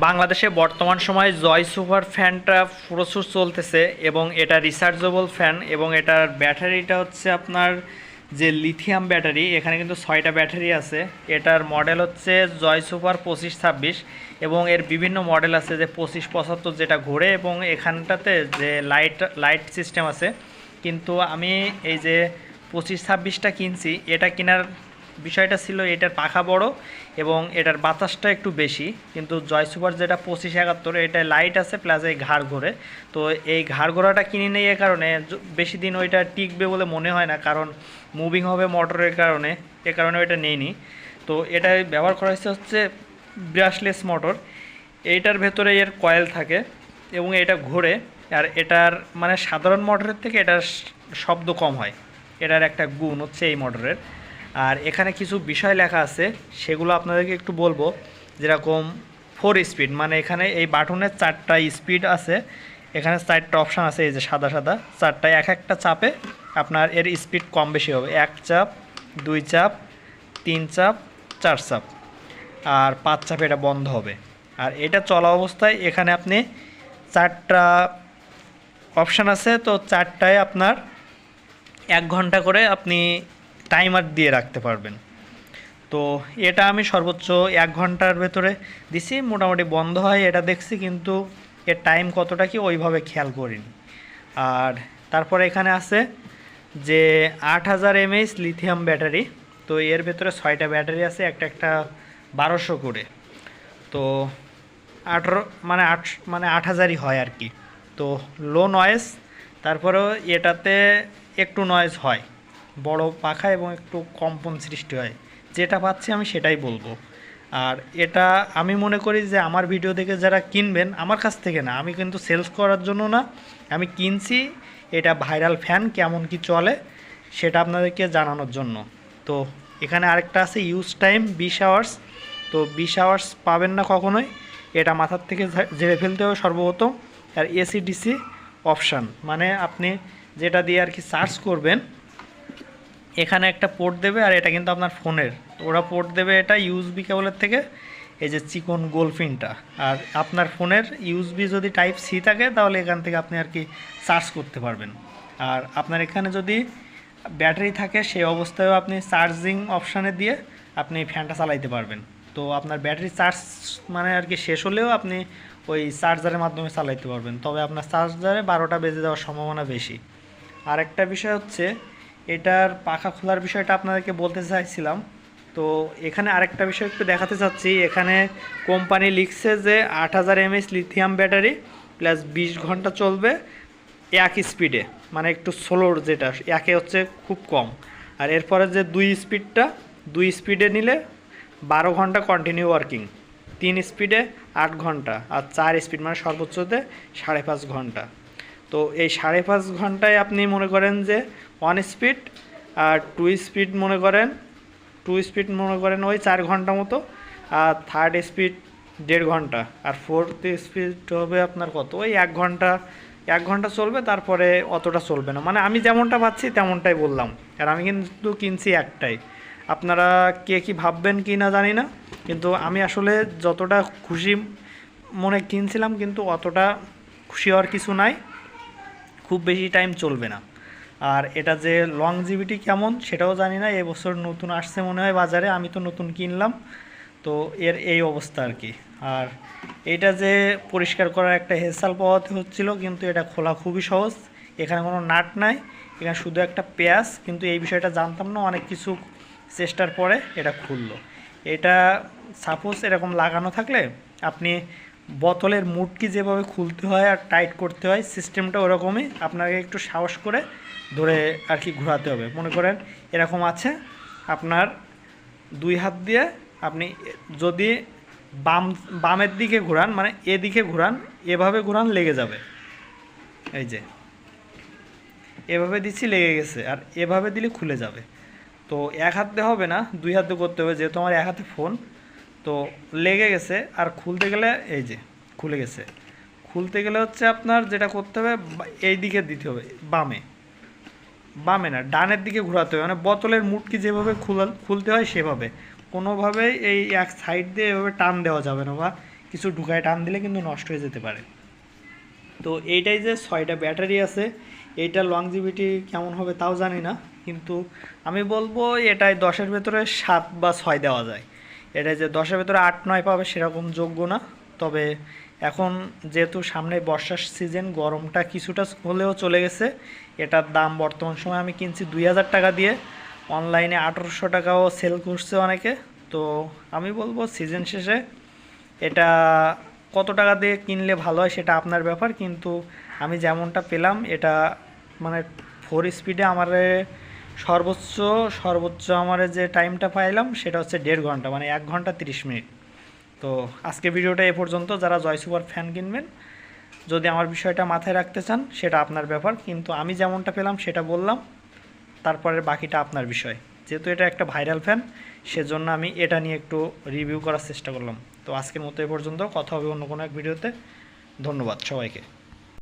বাংলাদেশে বর্তমান সময়ে জয় সুপার ফ্যানটা প্রচুর চলতেছে এবং এটা রিচার্জেবল ফ্যান এবং এটার ব্যাটারিটা হচ্ছে আপনার যে লিথিয়াম ব্যাটারি। এখানে কিন্তু 6টা ব্যাটারি আছে। এটার মডেল হচ্ছে জয় সুপার 2526 এবং এর বিভিন্ন মডেল আছে যে 2575 যেটা ঘোরে এবং এখানটাতে যে লাইট সিস্টেম আছে। কিন্তু আমি এই যে 2526টা কিনছি, এটা কেনার বিষয়টা ছিল এটার পাখা বড় এবং এটার বাতাসটা একটু বেশি। কিন্তু জয় সুপার যেটা 2571 এটা লাইট আছে প্লাস এই ঘাড় ঘোরে। তো এই ঘাড় ঘোরাটা কিনে নেই এ কারণে বেশি দিন ওইটা টিকবে বলে মনে হয় না, কারণ মুভিং হবে মোটরের কারণে, এ কারণে ওইটা নেইনি। তো এটা ব্যবহার করা হচ্ছে ব্রাশলেস মোটর। এইটার ভেতরে এর কয়েল থাকে এবং এটা ঘোরে। আর এটার মানে সাধারণ মোটরের থেকে এটার শব্দ কম হয়। এটার একটা গুণ হচ্ছে এই মোটরের। আর এখানে কিছু বিষয় লেখা আছে, সেগুলো আপনাদেরকে একটু বলবো। যেরকম 4 স্পিড, মানে এখানে এই বাটনের 4টা স্পিড আছে। এখানে 4টা অপশান আছে, এই যে সাদা সাদা 4টায় এক একটা চাপে আপনার এর স্পিড কম বেশি হবে। 1 চাপ, 2 চাপ, 3 চাপ, 4 চাপ, আর 5 চাপে এটা বন্ধ হবে। আর এটা চলা অবস্থায় এখানে আপনি 4টা অপশান আছে, তো 4টায় আপনার 1 ঘন্টা করে আপনি টাইমার দিয়ে রাখতে পারবেন। তো এটা আমি সর্বোচ্চ 1 ঘন্টার ভেতরে দিছি, মোটামুটি বন্ধ হয় এটা দেখছি, কিন্তু এর টাইম কতটা কি ওইভাবে খেয়াল করিনি। আর তারপরে এখানে আছে যে 8000 mAh লিথিয়াম ব্যাটারি। তো এর ভেতরে 6টা ব্যাটারি আছে, একটা একটা 1200 করে। তো 18 মানে 8000ই হয় আর কি। তো লো নয়েজ, তারপরেও এটাতে একটু নয়েজ হয়, বড় পাখা এবং একটু কম্পন সৃষ্টি হয়। যেটা পাচ্ছি আমি সেটাই বলবো। আর এটা আমি মনে করি যে আমার ভিডিও দেখে যারা কিনবেন, আমার কাছ থেকে না, আমি কিন্তু সেলস করার জন্য না, আমি কিনছি এটা ভাইরাল ফ্যান কেমন কি চলে সেটা আপনাদেরকে জানানোর জন্য। তো এখানে আরেকটা আছে ইউজ টাইম 20 আওয়ার্স। তো 20 আওয়ার্স পাবেন না কখনোই, এটা মাথার থেকে ঝেড়ে ফেলতে হবে সর্বপ্রথম। আর এসিডিসি অপশান, মানে আপনি যেটা দিয়ে আর কি সার্চ করবেন, এখানে একটা পোর্ট দেবে, আর এটা কিন্তু আপনার ফোনের, ওরা পোর্ট দেবে এটা ইউএসবি কেবলের থেকে, এই যে চিকন গোল পিনটা। আর আপনার ফোনের ইউএসবি যদি টাইপ সি থাকে তাহলে এখান থেকে আপনি আর কি চার্জ করতে পারবেন। আর আপনার এখানে যদি ব্যাটারি থাকে সেই অবস্থায়ও আপনি চার্জিং অপশানে দিয়ে আপনি ফ্যানটা চালাইতে পারবেন। তো আপনার ব্যাটারি চার্জ মানে আর কি শেষ হলেও আপনি ওই চার্জারের মাধ্যমে চালাইতে পারবেন, তবে আপনার চার্জারে 12টা বেজে যাওয়ার সম্ভাবনা বেশি। আরেকটা বিষয় হচ্ছে এটার পাখা খোলার বিষয়টা আপনাদেরকে বলতে চাইছিলাম। তো এখানে আরেকটা বিষয় একটু দেখাতে চাচ্ছি। এখানে কোম্পানি লিখছে যে 8000 mAh লিথিয়াম ব্যাটারি প্লাস 20 ঘন্টা চলবে এক স্পিডে, মানে একটু স্লোর, যেটা একে হচ্ছে খুব কম। আর এরপরে যে 2 স্পিডে নিলে 12 ঘন্টা কন্টিনিউ ওয়ার্কিং, 3 স্পিডে 8 ঘন্টা, আর 4 স্পিড মানে সর্বোচ্চতে 5.5 ঘন্টা। তো এই 5.5 ঘন্টায় আপনি মনে করেন যে 1 স্পিড, আর 2 স্পিড মনে করেন ওই 4 ঘন্টা মতো, আর থার্ড স্পিড 1.5 ঘন্টা, আর ফোর্থ স্পিড হবে আপনার কত, ওই 1 ঘন্টা চলবে, তারপরে অতটা চলবে না। মানে আমি যেমনটা পাচ্ছি তেমনটাই বললাম, আর আমি কিন্তু কিনছি একটাই। আপনারা কে কী ভাববেন কি না জানি না, কিন্তু আমি আসলে যতটা খুশি মনে কিনছিলাম, কিন্তু অতটা খুশি হওয়ার কিছু নাই, খুব বেশি টাইম চলবে না। আর এটা যে লংজিভিটি কেমন সেটাও জানি না, এবছর নতুন আসছে মনে হয় বাজারে, আমি তো নতুন কিনলাম। তো এর এই অবস্থা আর কি। আর এটা যে পরিষ্কার করার একটা হেসাল পাওয়াতে হচ্ছিল, কিন্তু এটা খোলা খুবই সহজ। এখানে কোনো নাট নাই, এখানে শুধু একটা পেঁয়াজ, কিন্তু এই বিষয়টা জানতাম না, অনেক কিছু চেষ্টার পরে এটা খুললো। এটা সাপোজ এরকম লাগানো থাকলে আপনি বোতলের মুটকি যেভাবে খুলতে হয় আর টাইট করতে হয়, সিস্টেমটা ওরকমই, আপনাকে একটু সাহস করে ধরে আর কি ঘোরাতে হবে। মনে করেন এরকম আছে, আপনার 2 হাত দিয়ে আপনি যদি বামের দিকে ঘোরান, মানে এদিকে ঘোরান, এভাবে ঘোরান, লেগে যাবে। এই যে এভাবে দিচ্ছি, লেগে গেছে, আর এভাবে দিলে খুলে যাবে। তো 1 হাত দিয়ে হবে না, 2 হাত দিয়ে করতে হবে, যেহেতু আমার 1 হাতে ফোন। তো লেগে গেছে, আর খুলতে গেলে এই যে খুলে গেছে। খুলতে গেলে হচ্ছে আপনার যেটা করতে হবে, এই দিকে দিতে হবে, বামে না, ডানের দিকে ঘোরাতে হবে, মানে বোতলের মুটকি যেভাবে খুলতে হয় সেভাবে। কোনোভাবেই এই এক সাইড দিয়ে এভাবে টান দেওয়া যাবে না, বা কিছু ঢুকায় টান দিলে কিন্তু নষ্ট হয়ে যেতে পারে। তো এইটাই যে 6টা ব্যাটারি আছে, এইটার লংজিভিটি কেমন হবে তাও জানি না, কিন্তু আমি বলবো এটাই 10-এর ভেতরে 7 বা 6 দেওয়া যায়। এটা যে 10-এর ভেতরে 8-9 পাবে সেরকম যোগ্য না। তবে এখন যেহেতু সামনে বর্ষার সিজন, গরমটা কিছুটা হলেও চলে গেছে, এটার দাম বর্তমান সময় আমি কিনছি 2000 টাকা দিয়ে, অনলাইনে 1800 টাকাও সেল করছে অনেকে। তো আমি বলবো সিজন শেষে এটা কত টাকা দিয়ে কিনলে ভালো হয় সেটা আপনার ব্যাপার, কিন্তু আমি যেমনটা পেলাম এটা মানে 4 স্পিডে আমার সর্বোচ্চ সর্বোচ্চ আমার যে টাইমটা পাইলাম সেটা হচ্ছে 1.5 ঘন্টা, মানে 1 ঘন্টা 30 মিনিট। তো আজকে ভিডিওটা এ পর্যন্ত। যারা জয় সুপার ফ্যান কিনবেন, যদি আমার বিষয়টা মাথায় রাখতে চান সেটা আপনার ব্যাপার, কিন্তু আমি যেমনটা পেলাম সেটা বললাম, তারপরে বাকিটা আপনার বিষয়। যেহেতু এটা একটা ভাইরাল ফ্যান, সেজন্য আমি এটা নিয়ে একটু রিভিউ করার চেষ্টা করলাম। তো আজকের মতো এ পর্যন্ত, কথা হবে অন্য কোনো এক ভিডিওতে। ধন্যবাদ সবাইকে।